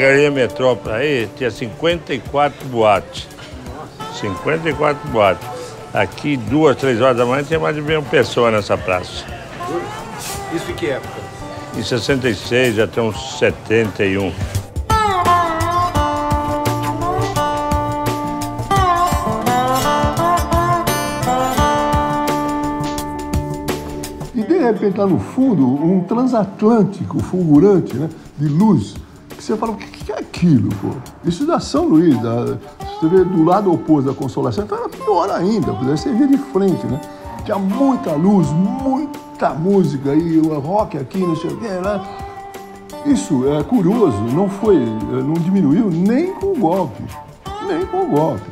Galeria Metrópole aí tinha 54 boates. 54 boates. Aqui, 2, 3 horas da manhã, tinha mais de 1.000 pessoas nessa praça. Isso em que época? Em 66, até uns 71. E de repente, lá no fundo, um transatlântico fulgurante, né, de luz, que você fala, o que é aquilo, pô? Isso da São Luís, você vê do lado oposto da Consolação, então era pior ainda, porque você vê de frente, né? Tinha muita luz, muita música, e o rock aqui, não sei o quê, né? Isso é curioso, não diminuiu nem com o golpe, nem com o golpe.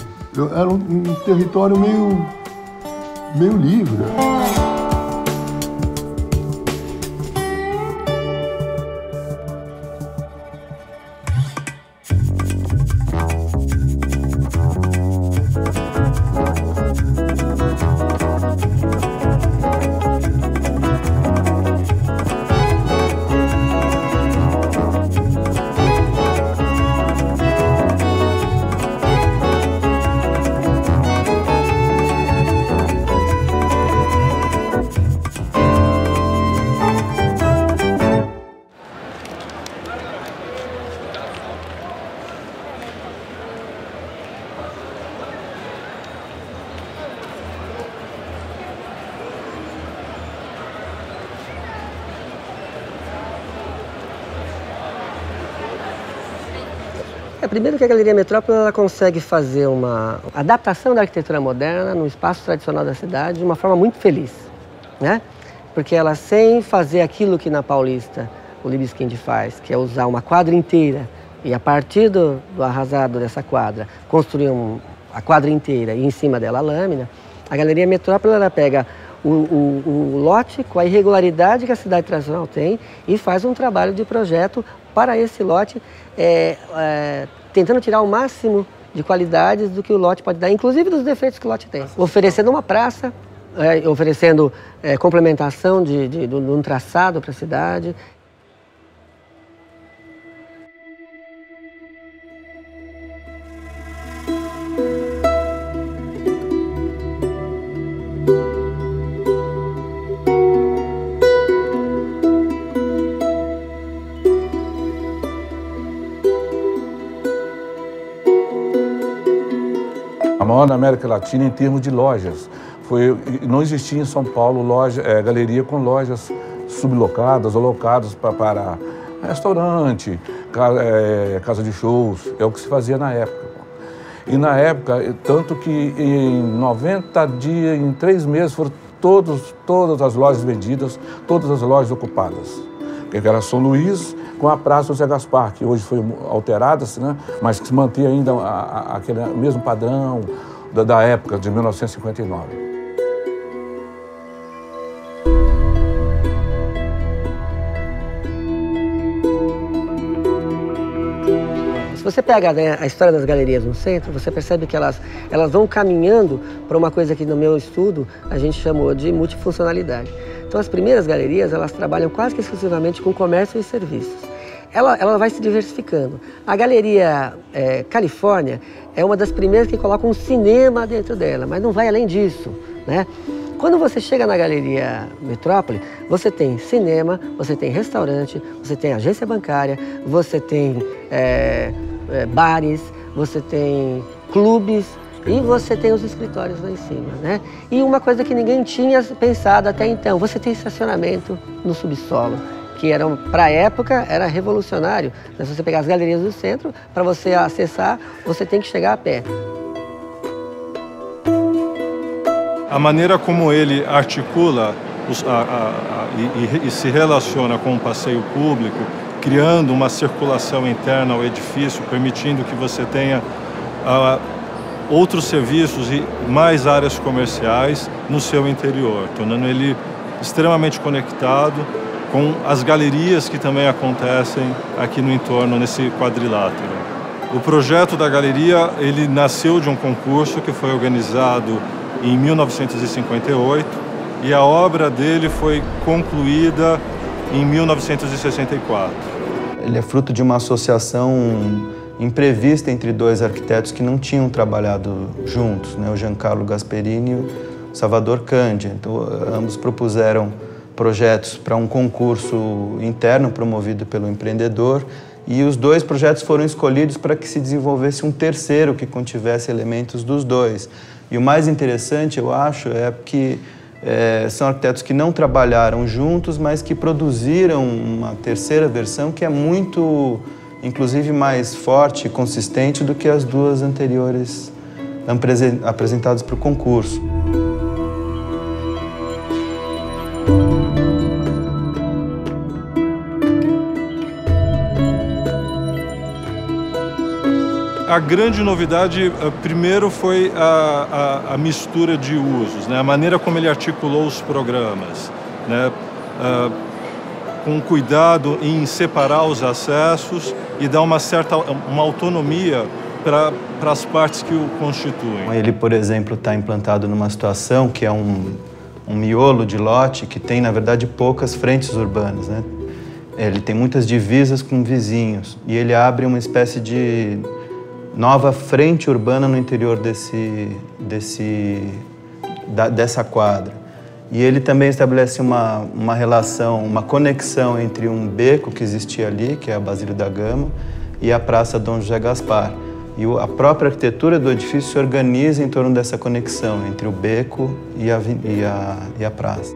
Era um território meio livre. Primeiro que a Galeria Metrópole ela consegue fazer uma adaptação da arquitetura moderna no espaço tradicional da cidade de uma forma muito feliz, né? Porque ela, sem fazer aquilo que na Paulista o Libeskind faz, que é usar uma quadra inteira e a partir do arrasado dessa quadra construir a quadra inteira e em cima dela a lâmina, a Galeria Metrópole ela pega o lote com a irregularidade que a cidade tradicional tem e faz um trabalho de projeto para esse lote, tentando tirar o máximo de qualidades do que o lote pode dar, inclusive dos defeitos que o lote tem. Oferecendo uma praça, oferecendo complementação de um traçado para a cidade. A maior na América Latina em termos de lojas. Não existia em São Paulo galeria com lojas sublocadas ou locadas para restaurante, casa de shows, é o que se fazia na época. E na época, tanto que em 90 dias, em 3 meses, foram todas as lojas vendidas, todas as lojas ocupadas. Que era São Luís com a Praça José Gaspar, que hoje foi alterada, né? Mas que se mantém ainda aquele mesmo padrão da época de 1959. Se você pega, né, a história das galerias no centro, você percebe que elas vão caminhando para uma coisa que no meu estudo a gente chamou de multifuncionalidade. Então as primeiras galerias, elas trabalham quase que exclusivamente com comércio e serviços. Ela vai se diversificando. A Galeria Califórnia é uma das primeiras que coloca um cinema dentro dela, mas não vai além disso, né? Quando você chega na Galeria Metrópole, você tem cinema, você tem restaurante, você tem agência bancária, você tem bares, você tem clubes e você tem os escritórios lá em cima, né? E uma coisa que ninguém tinha pensado até então, você tem estacionamento no subsolo, que para a época era revolucionário. Se você pegar as galerias do centro, para você acessar, você tem que chegar a pé. A maneira como ele articula e se relaciona com o passeio público, criando uma circulação interna ao edifício, permitindo que você tenha outros serviços e mais áreas comerciais no seu interior, tornando ele extremamente conectado com as galerias que também acontecem aqui no entorno, nesse quadrilátero. O projeto da galeria, ele nasceu de um concurso que foi organizado em 1958 e a obra dele foi concluída em 1964. ele é fruto de uma associação imprevista entre dois arquitetos que não tinham trabalhado juntos, né? O Giancarlo Gasperini e o Salvador Candia. Então, ambos propuseram projetos para um concurso interno promovido pelo empreendedor, e os dois projetos foram escolhidos para que se desenvolvesse um terceiro que contivesse elementos dos dois. E o mais interessante, eu acho, é que são arquitetos que não trabalharam juntos, mas que produziram uma terceira versão que é muito, inclusive, mais forte e consistente do que as duas anteriores apresentadas para o concurso. A grande novidade, primeiro, foi a mistura de usos, né? A maneira como ele articulou os programas, né? Com cuidado em separar os acessos e dar uma autonomia para as partes que o constituem. Ele, por exemplo, está implantado numa situação que é um miolo de lote que tem, na verdade, poucas frentes urbanas, né? Ele tem muitas divisas com vizinhos e ele abre uma espécie de nova frente urbana no interior dessa quadra. E ele também estabelece uma relação, uma conexão entre um beco que existia ali, que é a Basílio da Gama, e a Praça Dom José Gaspar. E a própria arquitetura do edifício se organiza em torno dessa conexão entre o beco e a praça.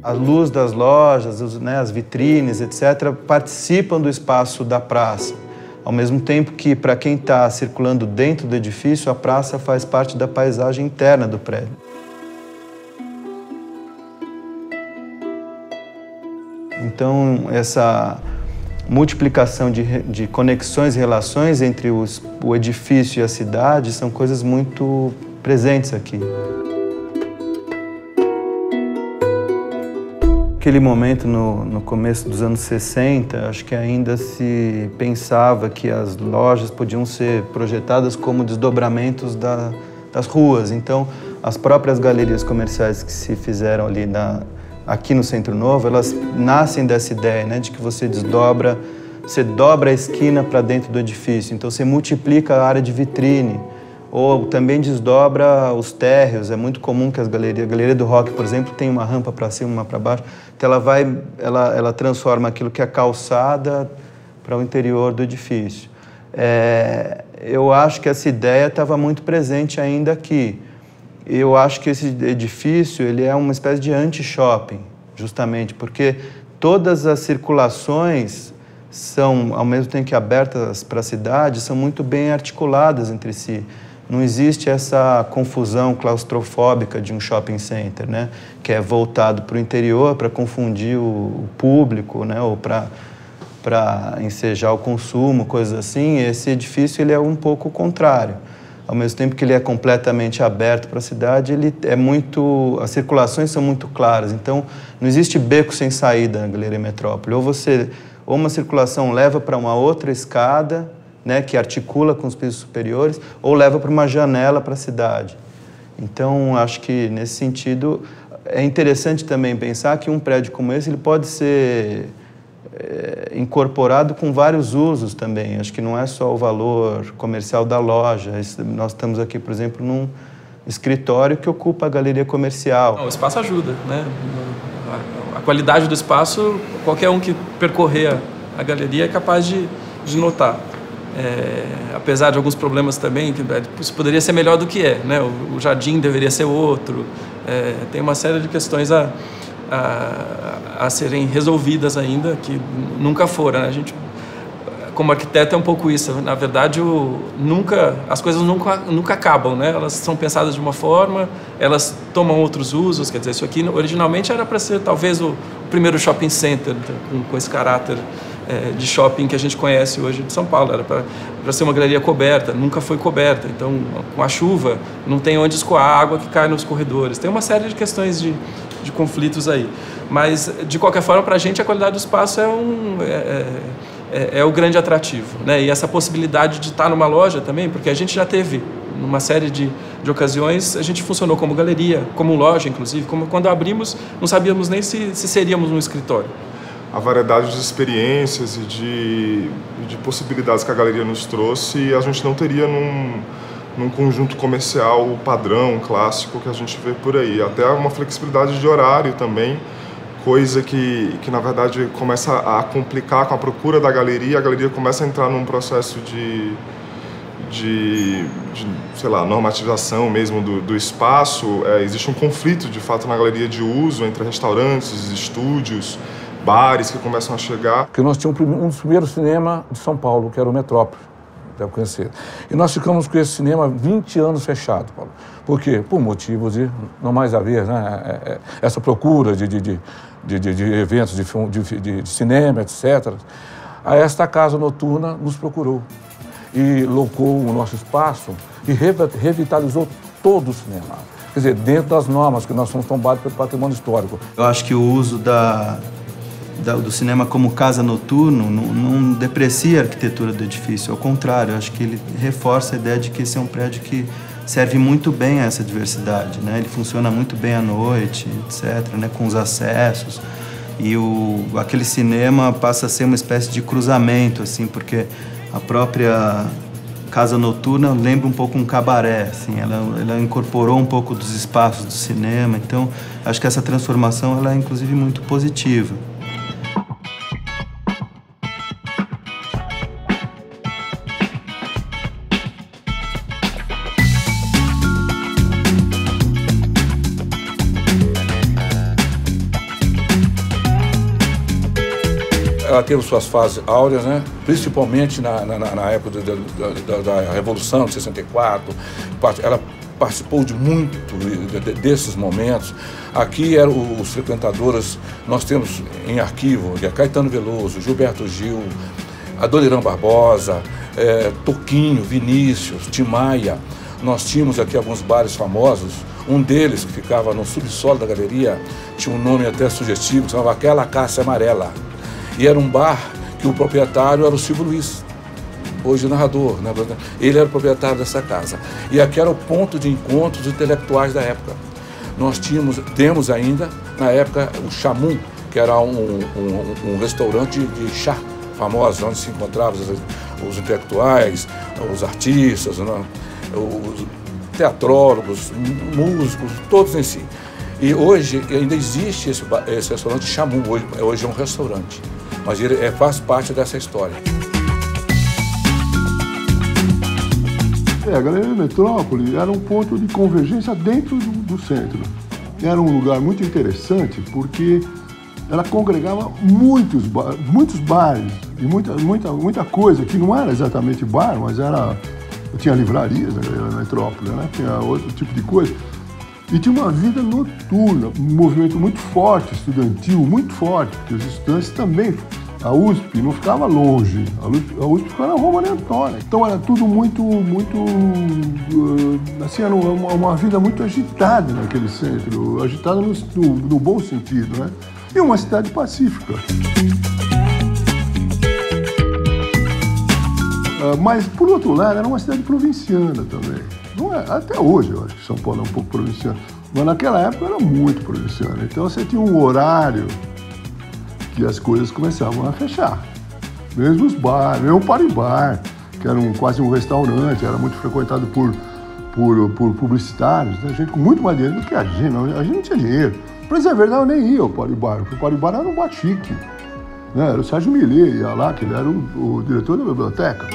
A luz das lojas, as vitrines, etc., participam do espaço da praça. Ao mesmo tempo que, para quem está circulando dentro do edifício, a praça faz parte da paisagem interna do prédio. Então, essa multiplicação de conexões e relaçes entre o edifício e a cidade são coisas muito presentes aqui. Naquele momento, no começo dos anos 60, acho que ainda se pensava que as lojas podiam ser projetadas como desdobramentos das ruas. Então, as próprias galerias comerciais que se fizeram ali aqui no Centro Novo, elas nascem dessa ideia, né, de que você dobra a esquina para dentro do edifício. Então, você multiplica a área de vitrine, ou também desdobra os térreos. É muito comum que a Galeria do Rock, por exemplo, tem uma rampa para cima, uma para baixo. Então ela transforma aquilo que é calçada para o interior do edifício. Eu acho que essa ideia estava muito presente ainda aqui. Eu acho que esse edifício ele é uma espécie de anti-shopping, justamente porque todas as circulações são, ao mesmo tempo que abertas para a cidade, são muito bem articuladas entre si. Não existe essa confusão claustrofóbica de um shopping center, né? Que é voltado para o interior para confundir o público, né? Ou para ensejar o consumo, coisas assim. Esse edifício ele é um pouco o contrário. Ao mesmo tempo que ele é completamente aberto para a cidade, as circulações são muito claras. Então, não existe beco sem saída na Galeria Metrópole. Ou uma circulação leva para uma outra escada, né, que articula com os pisos superiores, ou leva para uma janela para a cidade. Então, acho que, nesse sentido, é interessante também pensar que um prédio como esse ele pode ser incorporado com vários usos também. Acho que não é só o valor comercial da loja. Nós estamos aqui, por exemplo, num escritório que ocupa a galeria comercial. O espaço ajuda, né? A qualidade do espaço, qualquer um que percorrer a galeria é capaz de notar. Apesar de alguns problemas também, que isso poderia ser melhor do que é, né? O jardim deveria ser outro, tem uma série de questões a serem resolvidas ainda, que nunca foram, né? A gente, como arquiteto, é um pouco isso. Na verdade, as coisas nunca acabam, né? Elas são pensadas de uma forma, elas tomam outros usos. Quer dizer, isso aqui originalmente era para ser talvez o primeiro shopping center com esse caráter de shopping que a gente conhece hoje de São Paulo. Era para ser uma galeria coberta, nunca foi coberta. Então, com a chuva, não tem onde escoar a água que cai nos corredores. Tem uma série de questões de conflitos aí. Mas, de qualquer forma, para a gente, a qualidade do espaço é o grande atrativo, né? E essa possibilidade de estar numa loja também, porque a gente já teve, numa série de ocasiões, a gente funcionou como galeria, como loja, inclusive. Quando abrimos, não sabíamos nem se seríamos um escritório. a variedade de experiências e de possibilidades que a galeria nos trouxe, a gente não teria num conjunto comercial padrão, clássico, que a gente vê por aí. Até uma flexibilidade de horário também, coisa que na verdade começa a complicar com a procura da galeria. A galeria começa a entrar num processo de sei lá, normatização mesmo do espaço. Existe um conflito, de fato, na galeria de uso entre restaurantes, estúdios, bares que começam a chegar. Porque nós tínhamos um dos primeiros cinemas de São Paulo, que era o Metrópole, deve conhecer. E nós ficamos com esse cinema 20 anos fechado, Paulo. Por quê? Por motivos de não mais haver, né, essa procura de eventos, de cinema, etc. Esta casa noturna nos procurou e locou o nosso espaço e revitalizou todo o cinema. Quer dizer, dentro das normas que nós somos tombados pelo patrimônio histórico. Eu acho que o uso do cinema como casa noturno não deprecia a arquitetura do edifício, ao contrário, eu acho que ele reforça a ideia de que esse é um prédio que serve muito bem a essa diversidade, né? Ele funciona muito bem à noite, etc., né? Com os acessos, e aquele cinema passa a ser uma espécie de cruzamento, assim, porque a própria casa noturna lembra um pouco um cabaré, assim, ela incorporou um pouco dos espaços do cinema, então acho que essa transformação ela é inclusive muito positiva. Ela teve suas fases áureas, né? Principalmente na época da Revolução de 64. Ela participou de muito desses momentos. Aqui eram os frequentadores, nós temos em arquivo Caetano Veloso, Gilberto Gil, Adoniran Barbosa, Toquinho, Vinícius, Tim Maia. Nós tínhamos aqui alguns bares famosos. Um deles, que ficava no subsolo da galeria, tinha um nome até sugestivo, que se chamava Aquela Cássia Amarela. E era um bar que o proprietário era o Silvio Luiz, hoje narrador, né? Ele era o proprietário dessa casa. E aqui era o ponto de encontro dos intelectuais da época. Nós temos ainda, na época, o Chamum, que era um restaurante de chá famoso, onde se encontravam os intelectuais, os artistas, né? Os teatrólogos, músicos, todos em si. E hoje ainda existe esse restaurante Chamum, hoje é um restaurante, mas ele faz parte dessa história. A Galeria Metrópole era um ponto de convergência dentro do centro. Era um lugar muito interessante porque ela congregava muitos bares e muita coisa que não era exatamente bar, mas tinha livrarias na Galeria Metrópole, né? Tinha outro tipo de coisa. E tinha uma vida noturna, um movimento muito forte, estudantil, muito forte, porque os estudantes também, a USP não ficava longe, a USP ficava na Rua Maria Antônia. Então era tudo muito, assim, era uma vida muito agitada naquele centro, agitada no bom sentido, né? E uma cidade pacífica. Mas, por outro lado, era uma cidade provinciana também. Não é, até hoje, eu acho que São Paulo é um pouco provinciano. Mas naquela época era muito provinciano. Então você tinha um horário que as coisas começavam a fechar. Mesmo os bares, mesmo o Paribar, que era quase um restaurante, era muito frequentado por publicitários, né? Gente com muito mais dinheiro do que a gente não tinha dinheiro. Pra dizer a verdade, eu nem ia ao Paribar, porque o Paribar era um bar chique. Né? Era o Sérgio Millet, ia lá, que ele era o diretor da biblioteca.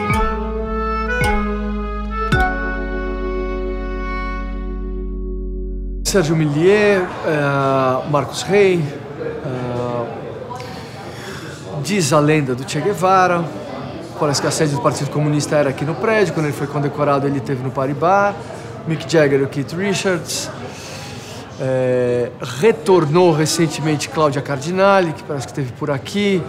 Sérgio Millet, Marcos Rey, diz a lenda do Che Guevara, parece que a sede do Partido Comunista era aqui no prédio, quando ele foi condecorado ele esteve no Paribar, Mick Jagger e o Keith Richards, retornou recentemente Cláudia Cardinale, que parece que esteve por aqui,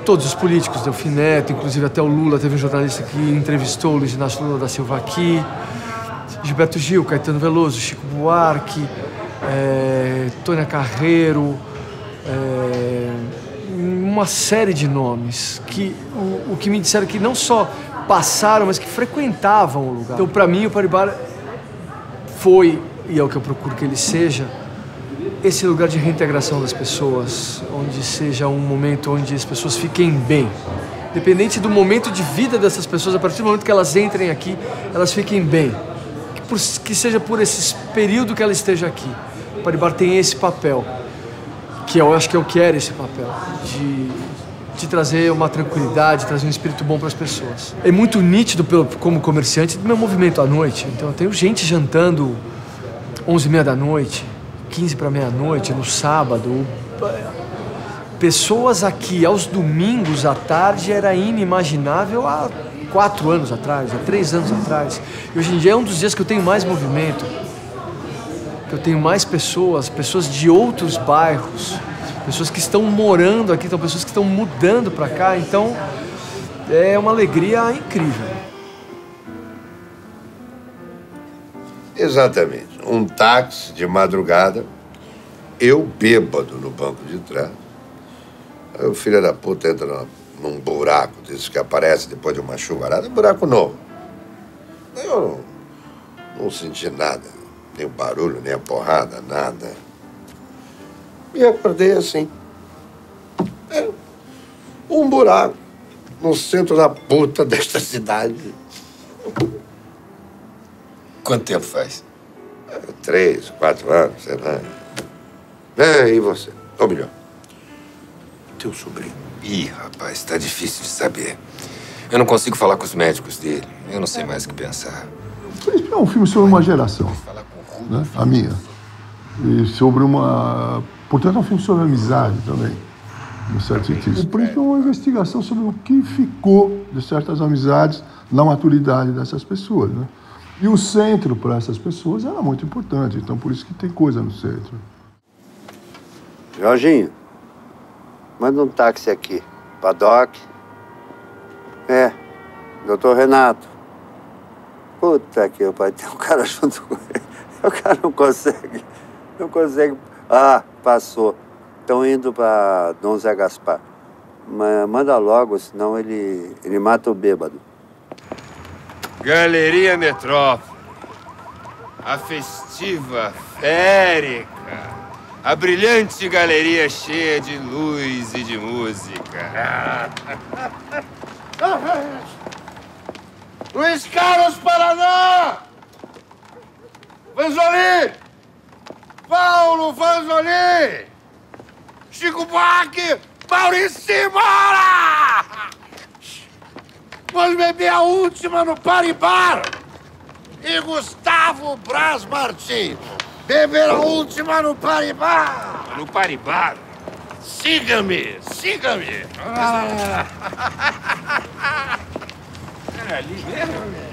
todos os políticos, Delfim Neto, inclusive até o Lula, teve um jornalista que entrevistou o Luiz Inácio Lula da Silva aqui, Gilberto Gil, Caetano Veloso, Chico Buarque, Tônia Carreiro, uma série de nomes que o que me disseram que não só passaram, mas que frequentavam o lugar. Então, para mim, o Paribar foi, e é o que eu procuro que ele seja, esse lugar de reintegração das pessoas, onde seja um momento onde as pessoas fiquem bem. Independente do momento de vida dessas pessoas, a partir do momento que elas entrem aqui, elas fiquem bem. Que seja por esse período que ela esteja aqui. O Paribar tem esse papel, que eu acho que eu quero esse papel, de trazer uma tranquilidade, trazer um espírito bom para as pessoas. É muito nítido, como comerciante, do meu movimento à noite. Então eu tenho gente jantando 11h30 da noite, 15 para meia-noite, no sábado. Pessoas aqui aos domingos à tarde era inimaginável há 4 anos atrás, há 3 anos atrás. E hoje em dia é um dos dias que eu tenho mais movimento, que eu tenho mais pessoas de outros bairros, pessoas que estão morando aqui, então pessoas que estão mudando para cá. Então é uma alegria incrível. Exatamente. Um táxi de madrugada, eu bêbado no banco de trás. Aí o filho da puta entra num buraco desse que aparece depois de uma chuvarada, um buraco novo. Eu não senti nada, nem o barulho, nem a porrada, nada. E acordei assim. Um buraco no centro da puta desta cidade. Quanto tempo faz? 3, 4 anos, sei lá. E você? Ou melhor, teu sobrinho. Ih, rapaz, tá difícil de saber. Eu não consigo falar com os médicos dele. Eu não sei mais o que pensar. É um filme sobre uma geração, né? A minha. E sobre uma... Portanto, é um filme sobre amizade também, no certo sentido. O Príncipe é uma investigação sobre o que ficou de certas amizades na maturidade dessas pessoas, né? E o centro para essas pessoas era muito importante, então por isso que tem coisa no centro. Jorginho, manda um táxi aqui. Paddock. Doutor Renato. Puta que pai, tem um cara junto com ele. O cara não consegue. Ah, passou. Estão indo para Dom Zé Gaspar. Mas manda logo, senão ele mata o bêbado. Galeria Metrópole. A festiva, férica. A brilhante galeria cheia de luz e de música. Luiz Carlos Paraná! Vanzoli! Paulo Vanzoli! Chico Buarque! Maurício Simora! Vamos beber a última no Paribar! E Gustavo Braz Martins! Beber a última no Paribar! No Paribar? Siga-me! Siga-me! Era ali mesmo?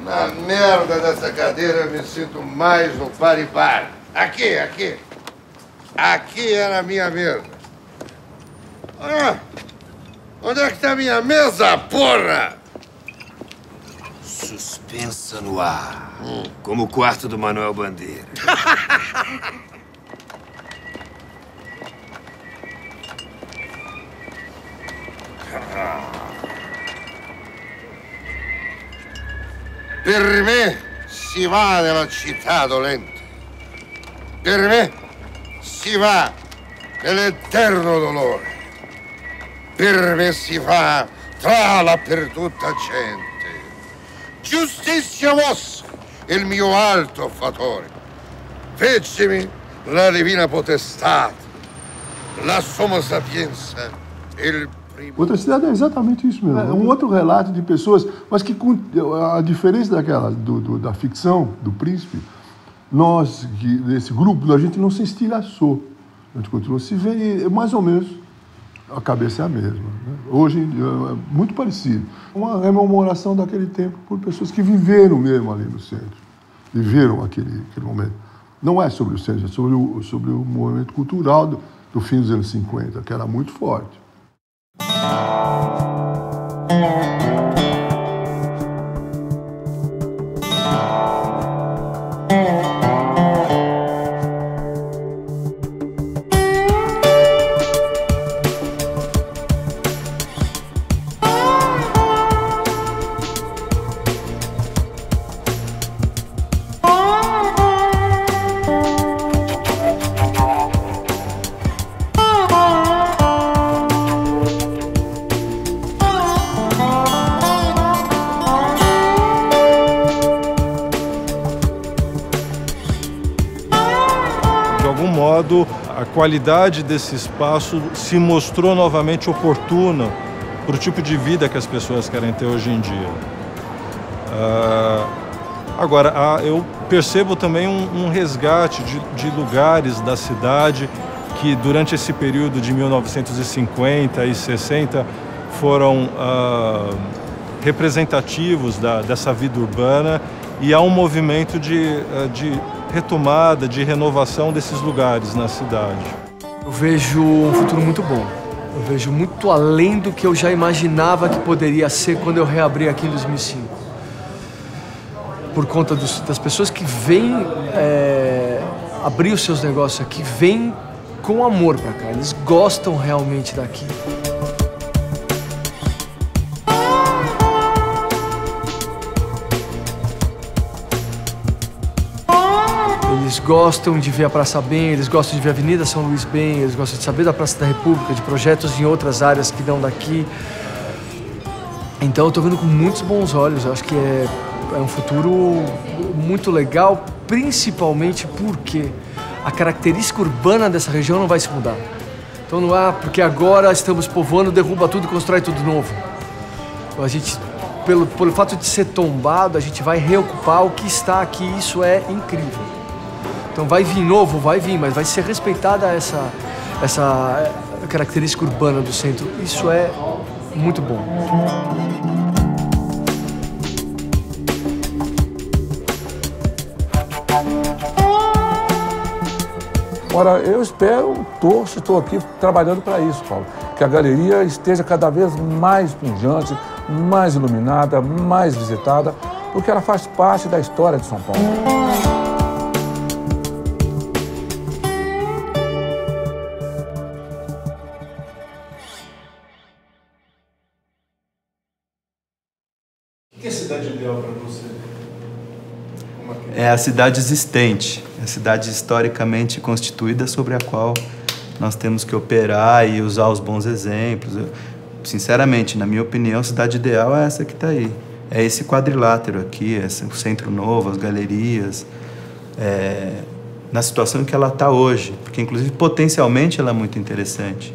Na merda dessa cadeira eu me sinto mais no Paribar. Aqui. Aqui era a minha mesa. Onde é que tá a minha mesa, porra? Suspensa no ar. Como o quarto do Manuel Bandeira. Per me si va nella città dolente. Per me si va nell'eterno dolore. Per me si va tra la perduta gente. Giustizia mossa, il mio alto fattore. Feccimi la divina potestà, la somma sapienza, il Outra cidade é exatamente isso mesmo. É um outro relato de pessoas, mas que com a diferença daquela da ficção, do Príncipe, nós, desse grupo, a gente não se estilhaçou. A gente continua se vê e mais ou menos a cabeça é a mesma, né? Hoje é muito parecido. Uma rememoração daquele tempo por pessoas que viveram mesmo ali no centro. Viveram aquele momento. Não é sobre o centro, é sobre o movimento cultural do fim dos anos 50, que era muito forte. quando a qualidade desse espaço se mostrou novamente oportuna para o tipo de vida que as pessoas querem ter hoje em dia. Agora, eu percebo também um resgate de lugares da cidade que durante esse período de 1950 e 60 foram representativos dessa vida urbana, e há um movimento de retomada, de renovação desses lugares na cidade. Eu vejo um futuro muito bom. Eu vejo muito além do que eu já imaginava que poderia ser quando eu reabri aqui em 2005. Por conta das pessoas que vêm abrir os seus negócios aqui, vêm com amor pra cá. Eles gostam realmente daqui. Eles gostam de ver a praça bem, eles gostam de ver a Avenida São Luís bem, eles gostam de saber da Praça da República, de projetos em outras áreas que dão daqui. Então eu tô vendo com muitos bons olhos. Eu acho que é um futuro muito legal, principalmente porque a característica urbana dessa região não vai se mudar. Então não é porque agora estamos povoando, derruba tudo e constrói tudo novo. Então, a gente, pelo fato de ser tombado, a gente vai reocupar o que está aqui. Isso é incrível. Então vai vir novo, vai vir, mas vai ser respeitada essa característica urbana do centro. Isso é muito bom. Ora, eu espero, estou aqui trabalhando para isso, Paulo. Que a galeria esteja cada vez mais pujante, mais iluminada, mais visitada, porque ela faz parte da história de São Paulo. O que é a cidade ideal para você? É a cidade existente, a cidade historicamente constituída sobre a qual nós temos que operar e usar os bons exemplos. Sinceramente, na minha opinião, a cidade ideal é essa que está aí. É esse quadrilátero aqui, o Centro Novo, as galerias, na situação em que ela está hoje, porque inclusive potencialmente ela é muito interessante.